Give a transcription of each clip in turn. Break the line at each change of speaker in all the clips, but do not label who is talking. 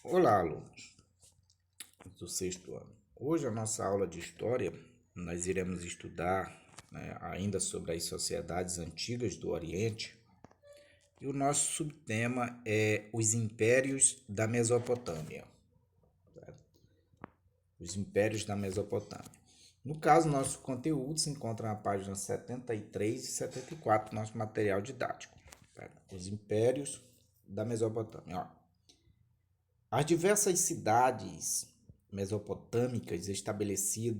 Olá, alunos do sexto ano. Hoje, a nossa aula de História, nós iremos estudar, ainda sobre as sociedades antigas do Oriente, e o nosso subtema é os impérios da Mesopotâmia. Os impérios da Mesopotâmia. No caso, nosso conteúdo se encontra na página 73 e 74 do nosso material didático. Os impérios da Mesopotâmia. As diversas cidades mesopotâmicas estabeleciam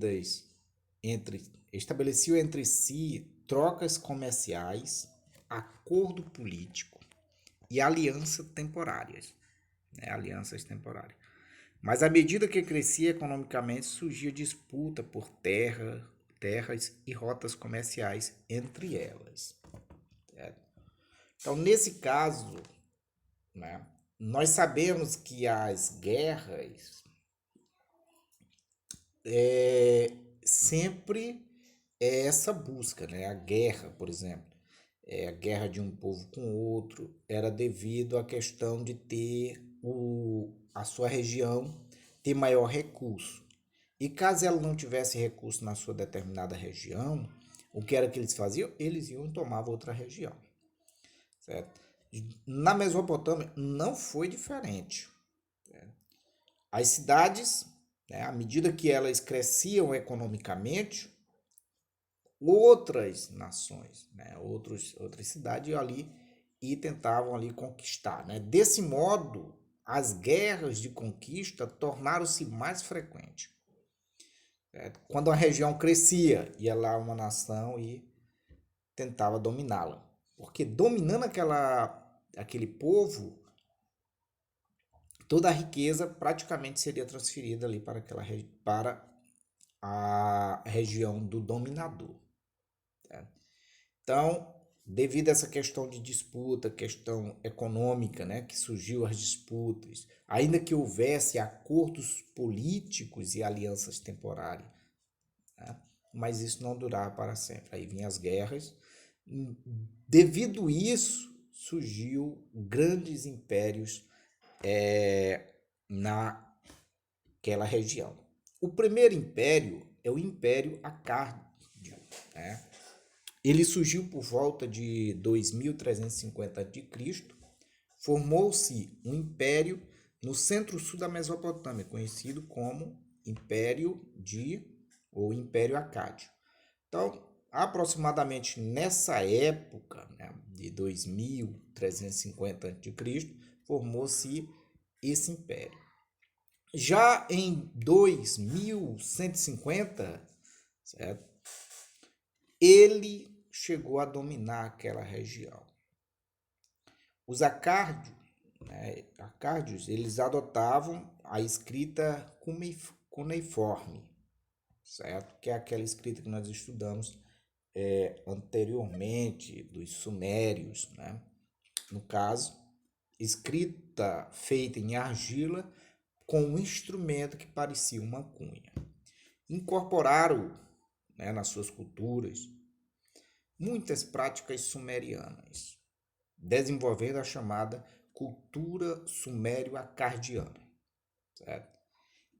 entre si trocas comerciais, acordo político e alianças temporárias. Mas à medida que crescia economicamente, surgia disputa por terras e rotas comerciais entre elas. Certo? Então, nesse caso, né, nós sabemos que as guerras sempre é essa busca, né? A guerra, por exemplo, a guerra de um povo com outro era devido à questão de ter a sua região ter maior recurso. E caso ela não tivesse recurso na sua determinada região, o que era que eles faziam? Eles iam e tomavam outra região, certo? Na Mesopotâmia não foi diferente. As cidades, né, à medida que elas cresciam economicamente, outras nações, né, outras cidades ali e tentavam ali conquistar, né? Desse modo, as guerras de conquista tornaram-se mais frequentes. Certo? Quando a região crescia, ia lá uma nação e tentava dominá-la. Porque dominando aquele povo, toda a riqueza praticamente seria transferida ali para a região do dominador. Certo? Então, devido a essa questão de disputa, questão econômica, né, que surgiu as disputas, ainda que houvesse acordos políticos e alianças temporárias, né, mas isso não durava para sempre. Aí vinham as guerras. Devido a isso, surgiu grandes impérios naquela região. O primeiro império é o Império Acádio, né? Ele surgiu por volta de 2350 a.C. Formou-se um império no centro-sul da Mesopotâmia, conhecido como Império Acádio. Então, aproximadamente nessa época, né, de 2350 a.C., formou-se esse império. Já em 2150, certo? Ele chegou a dominar aquela região. Os acárdios, eles adotavam a escrita cuneiforme, certo? Que é aquela escrita que nós estudamos anteriormente, dos sumérios, né? No caso, escrita feita em argila com um instrumento que parecia uma cunha. Incorporaram, né, nas suas culturas muitas práticas sumerianas, desenvolvendo a chamada cultura sumério-acardiana, certo?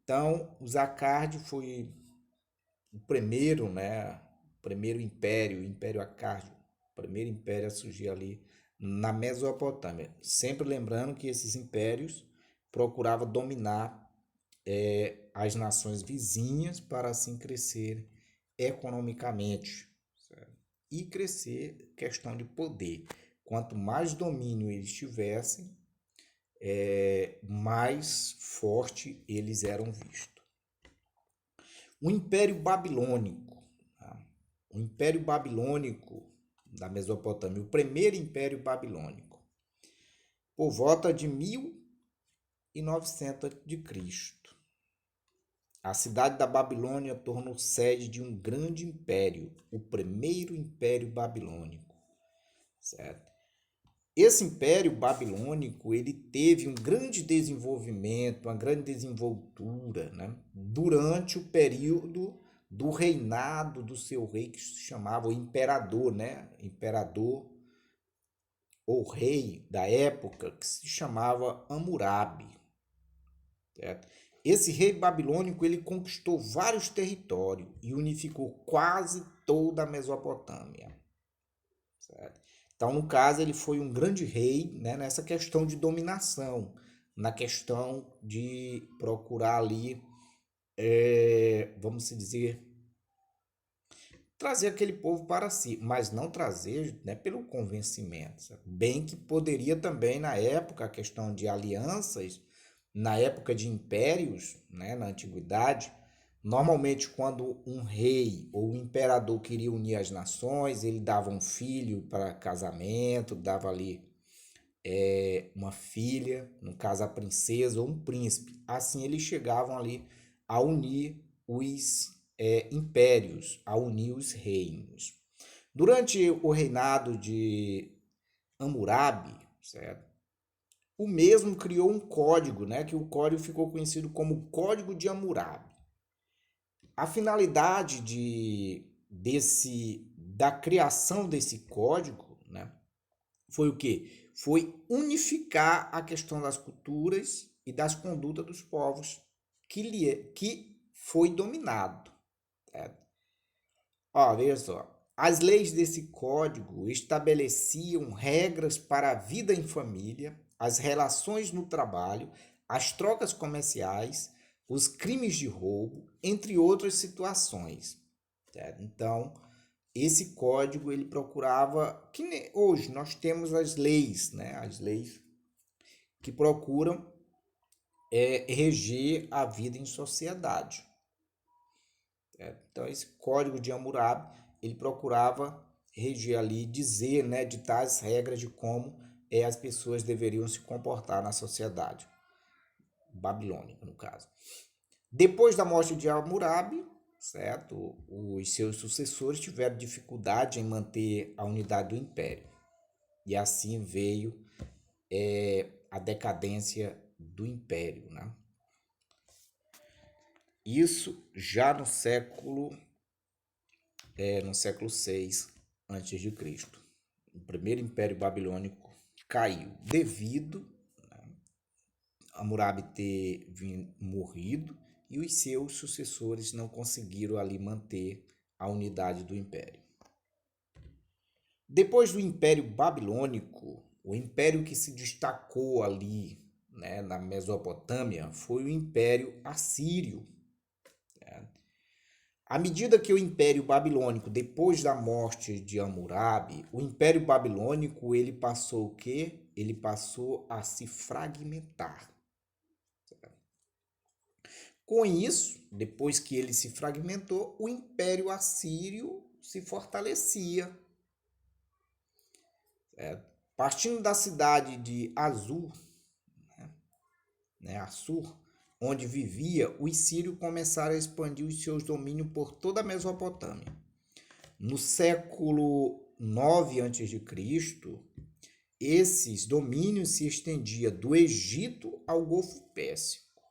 Então, os acárdios foi o primeiro, né, o primeiro império, o Império Acárdio, o primeiro império a surgir ali na Mesopotâmia. Sempre lembrando que esses impérios procuravam dominar as nações vizinhas para assim crescer economicamente, certo? E crescer questão de poder. Quanto mais domínio eles tivessem, mais forte eles eram vistos. O Império Babilônico, tá? O Império Babilônico da Mesopotâmia, o primeiro Império Babilônico, por volta de 1900 de Cristo. A cidade da Babilônia tornou sede de um grande império, o primeiro Império Babilônico, certo? Esse Império Babilônico, ele teve um grande desenvolvimento, uma grande desenvoltura, né, durante o período do reinado do seu rei, que se chamava o imperador, né? Imperador ou rei da época, que se chamava Hammurabi. certo? Esse rei babilônico ele conquistou vários territórios e unificou quase toda a Mesopotâmia, certo? Então, no caso, ele foi um grande rei, né, nessa questão de dominação, na questão de procurar ali, vamos se dizer, trazer aquele povo para si, mas não trazer, né, pelo convencimento, sabe? Bem que poderia também, na época, a questão de alianças, na época de impérios, né, na antiguidade, normalmente quando um rei ou um imperador queria unir as nações, ele dava um filho para casamento, dava ali uma filha, no caso a princesa ou um príncipe. Assim eles chegavam ali a unir os impérios, a unir os reinos. Durante o reinado de Hammurabi, certo? O mesmo criou um código, né, que o código ficou conhecido como Código de Hammurabi. A finalidade da criação desse código, né, foi o quê? Foi unificar a questão das culturas e das condutas dos povos que foi dominado. Certo? Ó, veja só. As leis desse código estabeleciam regras para a vida em família, as relações no trabalho, as trocas comerciais, os crimes de roubo, entre outras situações. Certo? Então, esse código ele procurava que hoje nós temos as leis, né? As leis que procuram reger a vida em sociedade. Certo? Então esse código de Hammurabi ele procurava reger ali, dizer, né, ditar as regras de como as pessoas deveriam se comportar na sociedade babilônica, no caso. Depois da morte de Hammurabi, certo? Os seus sucessores tiveram dificuldade em manter a unidade do império. E assim veio a decadência do império, né? Isso já no século 6 antes de Cristo. O primeiro império babilônico caiu devido a Hammurabi ter morrido e os seus sucessores não conseguiram ali manter a unidade do império. Depois do Império Babilônico, o império que se destacou ali, né, na Mesopotâmia foi o Império Assírio. Né? À medida que o Império Babilônico, depois da morte de Hammurabi, o Império Babilônico ele passou o quê? Ele passou a se fragmentar. Com isso, depois que ele se fragmentou, o Império Assírio se fortalecia. Partindo da cidade de Azur, Assur, onde vivia, os sírios começaram a expandir os seus domínios por toda a Mesopotâmia. No século 9 a.C., esses domínios se estendiam do Egito ao Golfo Pérsico.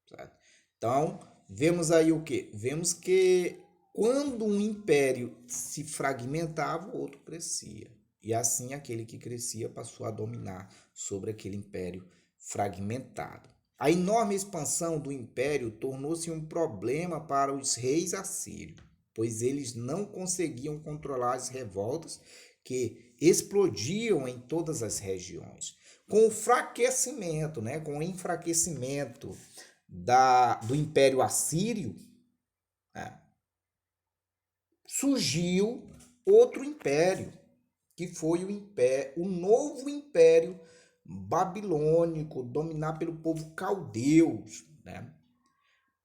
Certo? Então, vemos aí o quê? Vemos que quando um império se fragmentava, o outro crescia. E assim aquele que crescia passou a dominar sobre aquele império fragmentado. A enorme expansão do império tornou-se um problema para os reis assírios, pois eles não conseguiam controlar as revoltas que explodiam em todas as regiões. Com o enfraquecimento, com o enfraquecimento do Império Assírio, né, surgiu outro império, que foi o novo império babilônico, dominado pelo povo caldeus, né?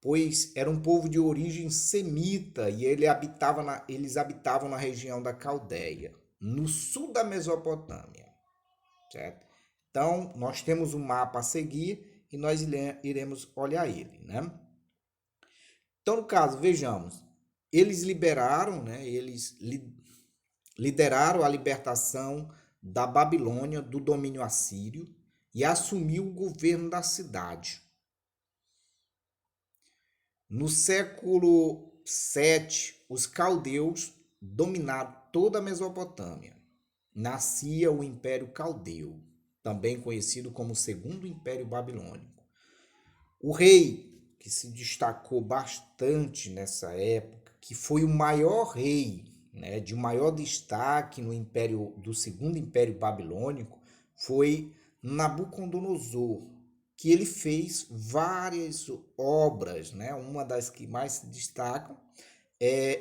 Pois era um povo de origem semita e eles habitavam na região da Caldeia, no sul da Mesopotâmia, certo? Então, nós temos um mapa a seguir e nós iremos olhar ele, né? Então, no caso, vejamos, eles liberaram, né? Lideraram a libertação da Babilônia do domínio assírio e assumiu o governo da cidade. No século 7, os caldeus dominaram toda a Mesopotâmia. Nascia o Império Caldeu, também conhecido como o Segundo Império Babilônico. O rei que se destacou bastante nessa época, que foi o maior rei, né, de maior destaque no império do Segundo Império Babilônico, foi Nabucodonosor, que ele fez várias obras, né? Uma das que mais se destacam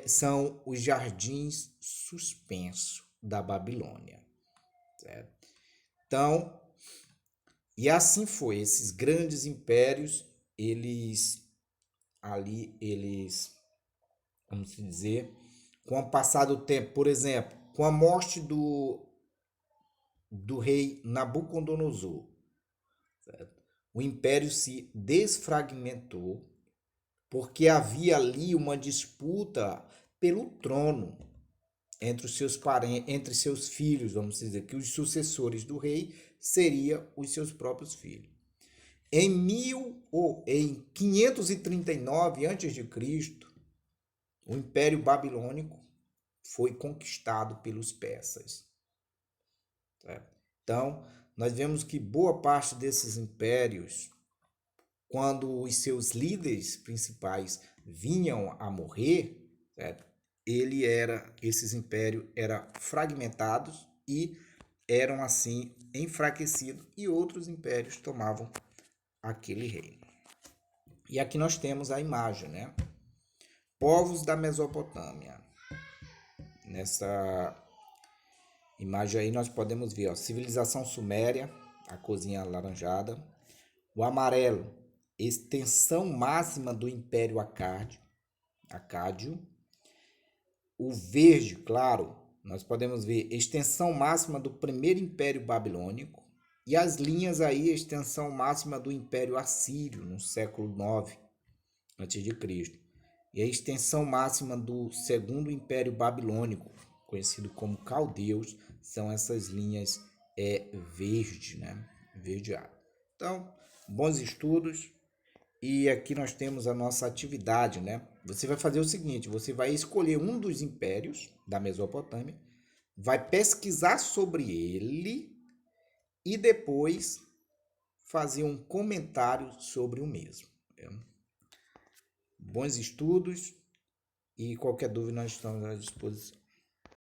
são os Jardins Suspenso da Babilônia, certo? Então, e assim foi, esses grandes impérios, eles, vamos dizer, com o passar do tempo, por exemplo, com a morte do rei Nabucodonosor, certo? O império se desfragmentou porque havia ali uma disputa pelo trono entre os seus parentes, entre seus filhos, vamos dizer que os sucessores do rei seriam os seus próprios filhos. Em 539 a.C., o Império Babilônico foi conquistado pelos persas, certo? Então, nós vemos que boa parte desses impérios, quando os seus líderes principais vinham a morrer, certo? Esses impérios eram fragmentados e eram assim enfraquecidos, e outros impérios tomavam aquele reino. E aqui nós temos a imagem, né? Povos da Mesopotâmia. Nessa imagem aí nós podemos ver, ó, civilização suméria, a corzinha alaranjada. O amarelo, extensão máxima do Império Acádio. O verde, claro, nós podemos ver extensão máxima do primeiro Império Babilônico. E as linhas aí, extensão máxima do Império Assírio, no século IX a.C. E a extensão máxima do segundo Império Babilônico, conhecido como Caldeus, são essas linhas verde, né? Verdeado. Então, bons estudos. E aqui nós temos a nossa atividade, né? Você vai fazer o seguinte, você vai escolher um dos impérios da Mesopotâmia, vai pesquisar sobre ele e depois fazer um comentário sobre o mesmo. Bons estudos e qualquer dúvida nós estamos à disposição.